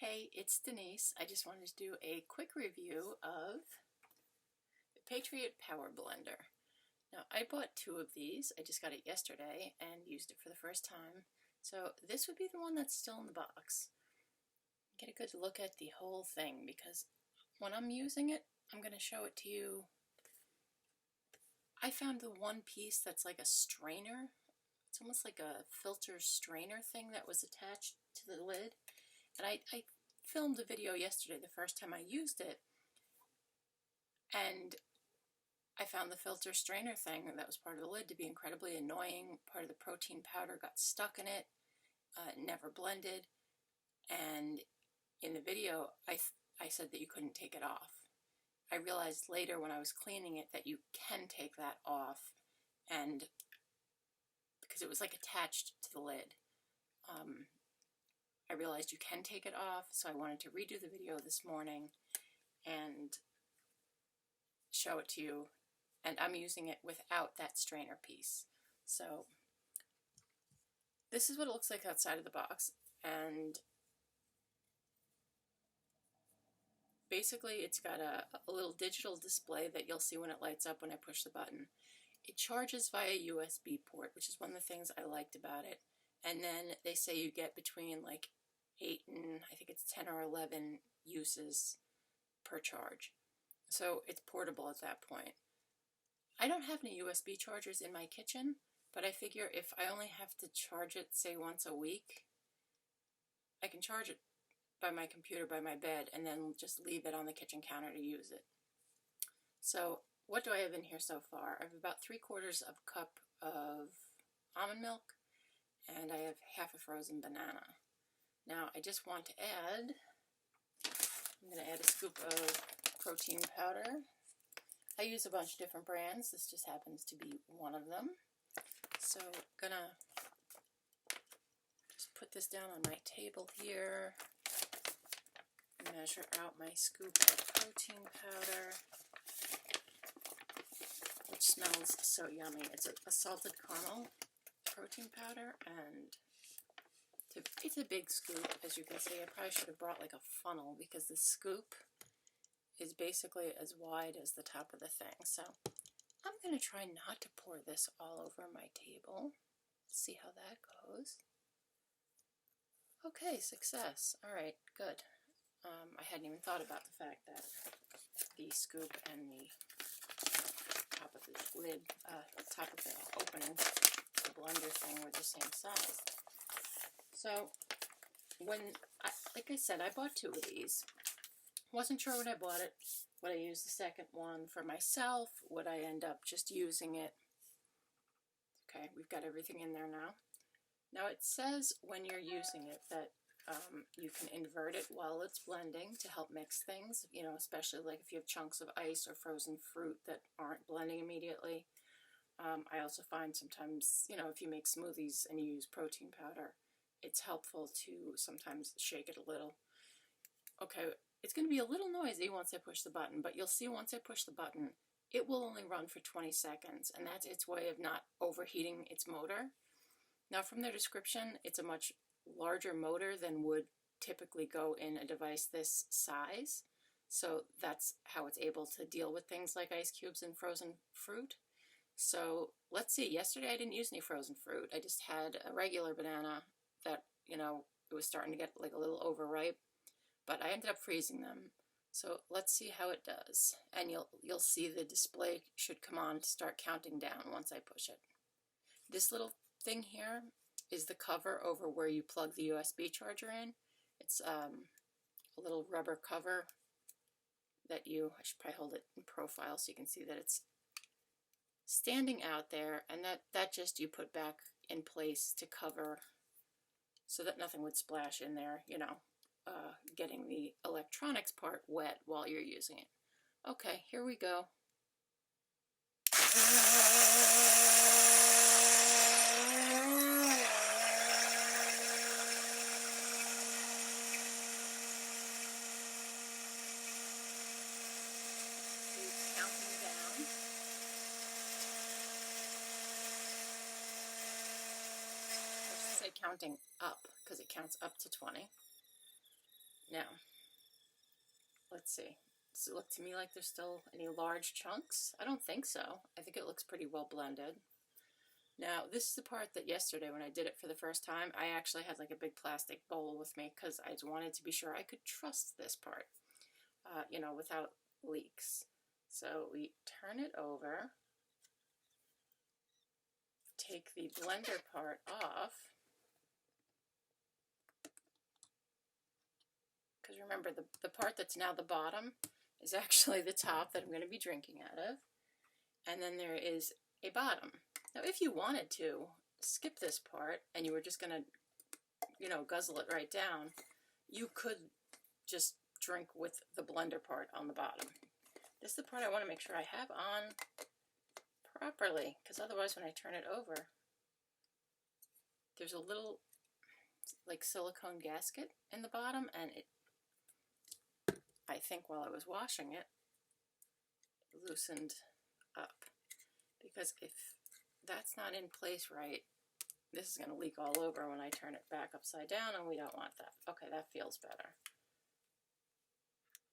Hey, it's Denise. I just wanted to do a quick review of the Patriot Power Blender. Now, I bought two of these. I just got it yesterday and used it for the first time. So this would be the one that's still in the box. Get a good look at the whole thing because when I'm using it, I'm going to show it to you. I found the one piece that's like a strainer. It's almost like a filter strainer thing that was attached to the lid. And I filmed a video yesterday, the first time I used it, and I found the filter strainer thing that was part of the lid to be incredibly annoying. Part of the protein powder got stuck in it, never blended, and in the video I said that you couldn't take it off. I realized later when I was cleaning it that you can take that off, and because it was like attached to the lid. I realized you can take it off, so I wanted to redo the video this morning and show it to you. And I'm using it without that strainer piece. So this is what it looks like outside of the box. And basically it's got a little digital display that you'll see when it lights up when I push the button. It charges via USB port, which is one of the things I liked about it. And then they say you get between like 8 and I think it's 10 or 11 uses per charge. So it's portable at that point. I don't have any USB chargers in my kitchen, but I figure if I only have to charge it, say, once a week, I can charge it by my computer, by my bed, and then just leave it on the kitchen counter to use it. So what do I have in here so far? I have about 3/4 of a cup of almond milk, and I have half a frozen banana. Now I just want to add, I'm going to add a scoop of protein powder. I use a bunch of different brands. This just happens to be one of them. So I'm going to just put this down on my table here. Measure out my scoop of protein powder, which smells so yummy. It's a salted caramel protein powder, and it's a big scoop, as you can see. I probably should have brought like a funnel because the scoop is basically as wide as the top of the thing. So I'm going to try not to pour this all over my table. See how that goes. Okay, success. All right, good. I hadn't even thought about the fact that the scoop and the top of the lid, top of the opening, the blender thing were the same size. So like I said, I bought two of these. Wasn't sure when I bought it. Would I use the second one for myself? Would I end up just using it? Okay, we've got everything in there now. Now it says when you're using it that you can invert it while it's blending to help mix things, you know, especially like if you have chunks of ice or frozen fruit that aren't blending immediately. I also find sometimes, you know, if you make smoothies and you use protein powder, it's helpful to sometimes shake it a little. Okay, it's going to be a little noisy once I push the button, but you'll see once I push the button, it will only run for 20 seconds, and that's its way of not overheating its motor. Now, from their description, it's a much larger motor than would typically go in a device this size, so that's how it's able to deal with things like ice cubes and frozen fruit. So let's see, yesterday I didn't use any frozen fruit. I just had a regular banana that, you know, it was starting to get like a little overripe, but I ended up freezing them. So let's see how it does, and you'll see the display should come on to start counting down once I push it. This little thing here is the cover over where you plug the USB charger in. It's a little rubber cover that I should probably hold it in profile so you can see that it's standing out there, and that just you put back in place to cover so that nothing would splash in there, you know, getting the electronics part wet while you're using it. Okay, here we go. Counting up because it counts up to 20. Now, let's see. Does it look to me like there's still any large chunks? I don't think so. I think it looks pretty well blended. Now, this is the part that yesterday when I did it for the first time, I actually had like a big plastic bowl with me because I wanted to be sure I could trust this part, you know, without leaks. So we turn it over, take the blender part off, because remember the part that's now the bottom is actually the top that I'm going to be drinking out of, and then there is a bottom. Now if you wanted to skip this part and you were just going to, you know, guzzle it right down, you could just drink with the blender part on the bottom. This is the part I want to make sure I have on properly, because otherwise when I turn it over, there's a little like silicone gasket in the bottom, and it, I think while I was washing it, loosened up, because if that's not in place right, this is going to leak all over when I turn it back upside down, and we don't want that. Okay, that feels better.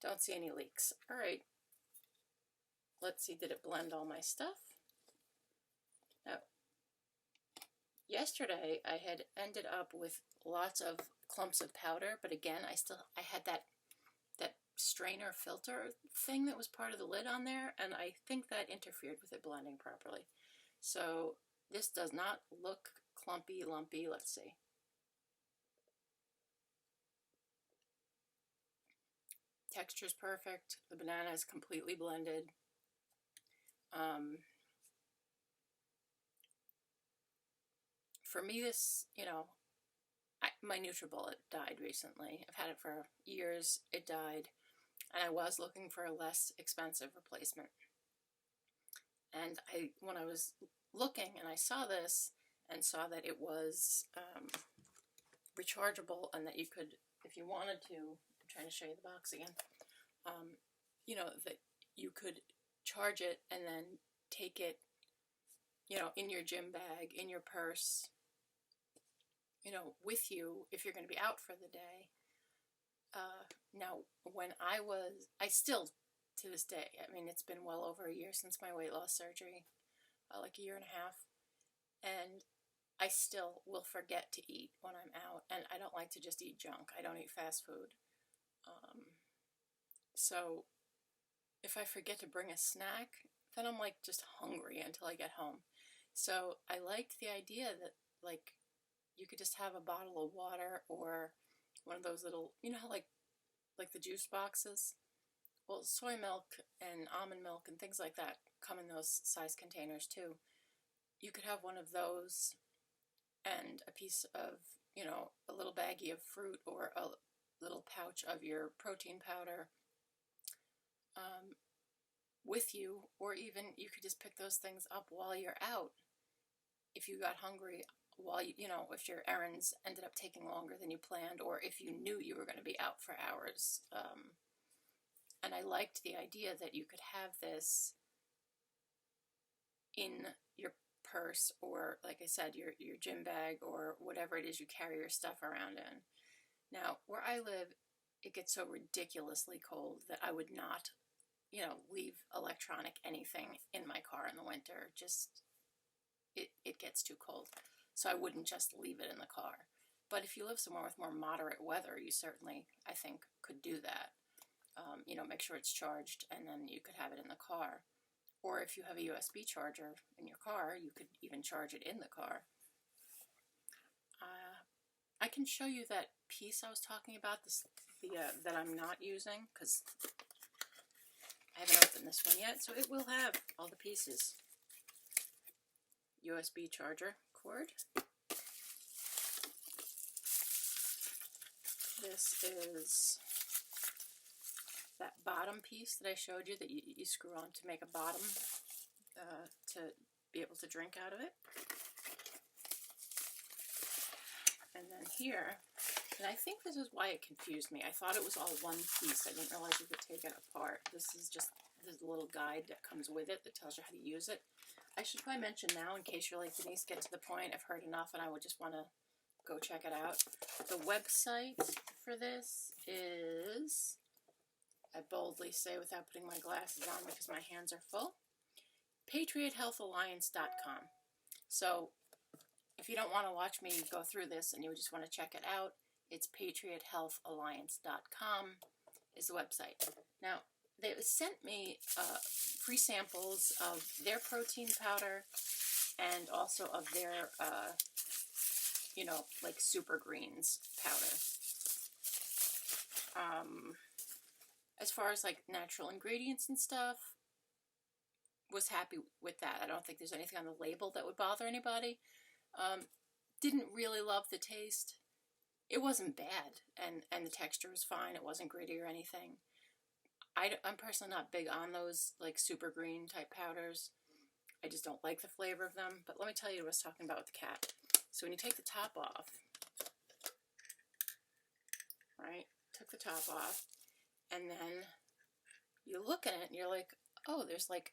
Don't see any leaks. All right. Let's see, did it blend all my stuff? No. Yesterday, I had ended up with lots of clumps of powder, but again, I had that strainer filter thing that was part of the lid on there, and I think that interfered with it blending properly. So this does not look clumpy, lumpy. Let's see. Texture's perfect. The banana is completely blended. For me, this, you know, my NutriBullet died recently. I've had it for years. It died, and I was looking for a less expensive replacement. And when I was looking and I saw this and saw that it was rechargeable, and that you could, if you wanted to, I'm trying to show you the box again, you know, that you could charge it and then take it, you know, in your gym bag, in your purse, you know, with you if you're going to be out for the day. Now, when I still, to this day, I mean, it's been well over a year since my weight loss surgery, like a year and a half, and I still will forget to eat when I'm out, and I don't like to just eat junk. I don't eat fast food. So if I forget to bring a snack, then I'm like just hungry until I get home. So I liked the idea that, like, you could just have a bottle of water or one of those little, you know how like the juice boxes? Well, soy milk and almond milk and things like that come in those size containers too. You could have one of those and a piece of, you know, a little baggie of fruit or a little pouch of your protein powder with you, or even you could just pick those things up while you're out if you got hungry, while you know, if your errands ended up taking longer than you planned, or if you knew you were going to be out for hours. And I liked the idea that you could have this in your purse, or like I said, your gym bag, or whatever it is you carry your stuff around in. Now, where I live, it gets so ridiculously cold that I would not, you know, leave electronic anything in my car in the winter. Just, it gets too cold. So I wouldn't just leave it in the car. But if you live somewhere with more moderate weather, you certainly, I think, could do that. You know, make sure it's charged, and then you could have it in the car. Or if you have a USB charger in your car, you could even charge it in the car. I can show you that piece I was talking about, that I'm not using, because I haven't opened this one yet, so it will have all the pieces. USB charger cord. This is that bottom piece that I showed you that you screw on to make a bottom to be able to drink out of it. And then here, and I think this is why it confused me. I thought it was all one piece. I didn't realize you could take it apart. This is just this little guide that comes with it that tells you how to use it. I should probably mention now, in case you're like, Denise, get to the point, I've heard enough and I would just want to go check it out. The website for this is, I boldly say without putting my glasses on because my hands are full, patriothealthalliance.com. So if you don't want to watch me go through this and you just want to check it out, it's patriothealthalliance.com is the website. Now, they sent me free samples of their protein powder and also of their, you know, like super greens powder. As far as like natural ingredients and stuff, was happy with that. I don't think there's anything on the label that would bother anybody. Didn't really love the taste. It wasn't bad, and the texture was fine. It wasn't gritty or anything. I'm personally not big on those like super green type powders. I just don't like the flavor of them. But let me tell you what I was talking about with the cap. So when you take the top off, right, took the top off, and then you look at it and you're like, oh, there's like,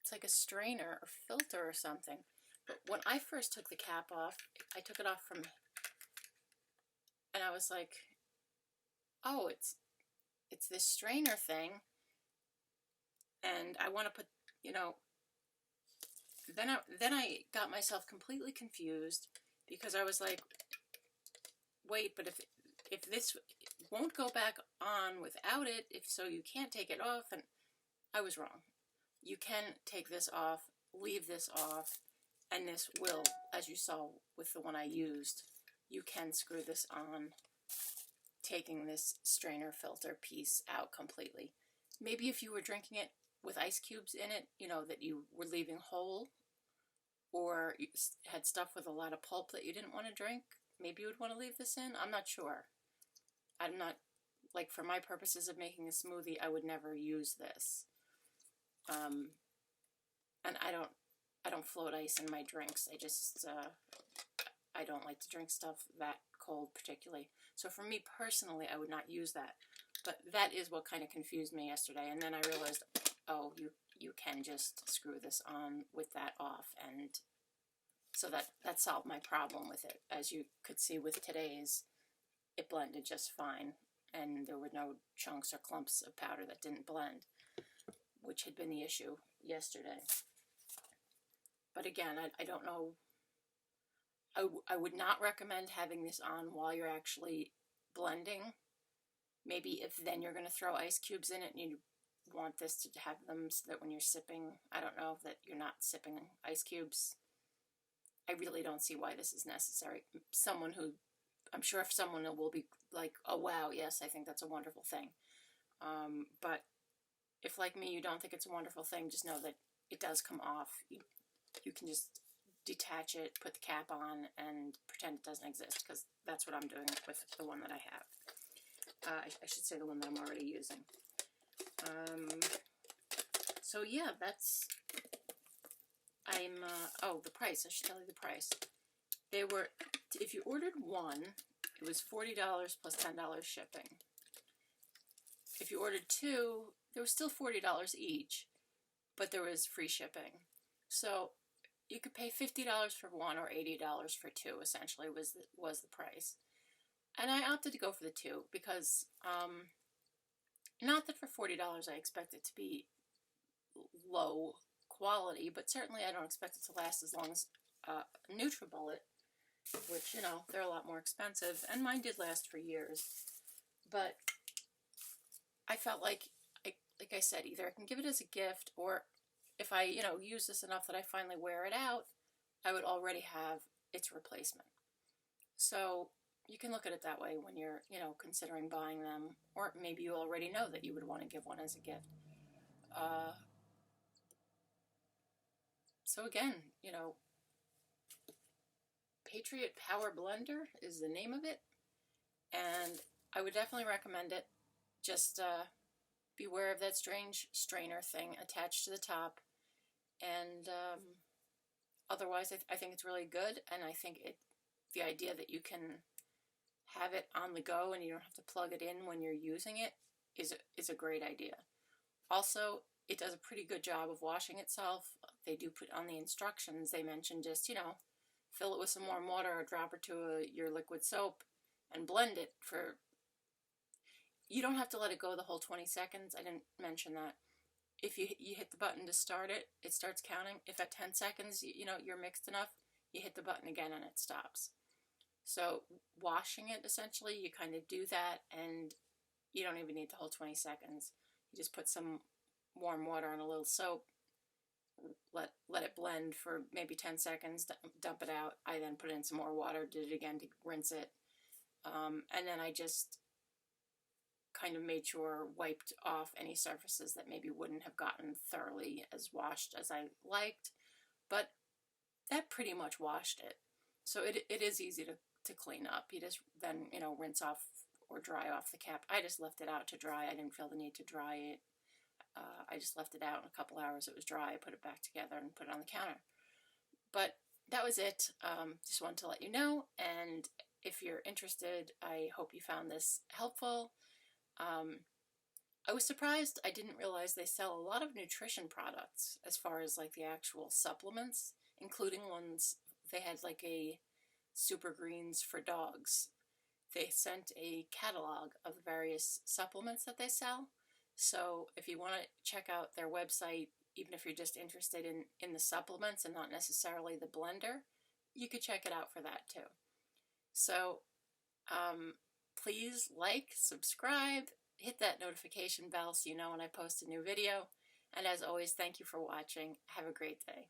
it's like a strainer or filter or something. But when I first took the cap off, I took it off from, and I was like, oh, it's this strainer thing, and I want to put, you know, then I got myself completely confused because I was like, wait, but if this won't go back on without it, if so you can't take it off, and I was wrong. You can take this off, leave this off, and this will, as you saw with the one I used, you can screw this on, taking this strainer filter piece out completely. Maybe if you were drinking it with ice cubes in it, you know, that you were leaving whole, or you had stuff with a lot of pulp that you didn't want to drink, maybe you would want to leave this in. I'm not sure. I'm not, like, for my purposes of making a smoothie, I would never use this. And I don't float ice in my drinks. I don't like to drink stuff that cold particularly. So for me personally, I would not use that. But that is what kind of confused me yesterday. And then I realized, oh, you can just screw this on with that off. And so that solved my problem with it. As you could see with today's, it blended just fine. And there were no chunks or clumps of powder that didn't blend, which had been the issue yesterday. But again, I don't know. I would not recommend having this on while you're actually blending. Maybe if then you're going to throw ice cubes in it and you want this to have them so that when you're sipping, I don't know, that you're not sipping ice cubes. I really don't see why this is necessary. I'm sure if someone will be like, oh wow, yes, I think that's a wonderful thing. But if like me, you don't think it's a wonderful thing, just know that it does come off. You can just detach it, put the cap on, and pretend it doesn't exist, because that's what I'm doing with the one that I have. I should say the one that I'm already using. So yeah, that's, oh, the price, I should tell you the price. They were, if you ordered one, it was $40 plus $10 shipping. If you ordered two, there was still $40 each, but there was free shipping. So you could pay $50 for one or $80 for two, essentially, was the price. And I opted to go for the two because, not that for $40 I expect it to be low quality, but certainly I don't expect it to last as long as NutriBullet, which, you know, they're a lot more expensive, and mine did last for years. But I felt like I said, either I can give it as a gift, or if I, you know, use this enough that I finally wear it out, I would already have its replacement. So you can look at it that way when you're, you know, considering buying them, or maybe you already know that you would want to give one as a gift. So again, you know, Patriot Power Blender is the name of it, and I would definitely recommend it. Just beware of that strange strainer thing attached to the top, and otherwise I think it's really good, and I think the idea that you can have it on the go and you don't have to plug it in when you're using it is a great idea. Also, it does a pretty good job of washing itself. They do put on the instructions, they mention just, you know, fill it with some warm water, a drop or two of your liquid soap, and blend it for... You don't have to let it go the whole 20 seconds. I didn't mention that. If you hit the button to start it, it starts counting. If at 10 seconds, you're mixed enough, you hit the button again and it stops. So washing it, essentially, you kind of do that, and you don't even need the whole 20 seconds. You just put some warm water and a little soap, let it blend for maybe 10 seconds, dump it out. I then put in some more water, did it again to rinse it, and then I just kind of made sure, wiped off any surfaces that maybe wouldn't have gotten thoroughly as washed as I liked, but that pretty much washed it. So it is easy to clean up. You just then, rinse off or dry off the cap. I just left it out to dry. I didn't feel the need to dry it. I just left it out. In a couple hours it was dry. I put it back together and put it on the counter. But that was it. Just wanted to let you know, and if you're interested, I hope you found this helpful. I was surprised. I didn't realize they sell a lot of nutrition products as far as like the actual supplements, including ones. They had like a Super Greens for dogs. They sent a catalog of various supplements that they sell. So if you want to check out their website, even if you're just interested in the supplements and not necessarily the blender, you could check it out for that too. So please like, subscribe, hit that notification bell so you know when I post a new video. And as always, thank you for watching. Have a great day.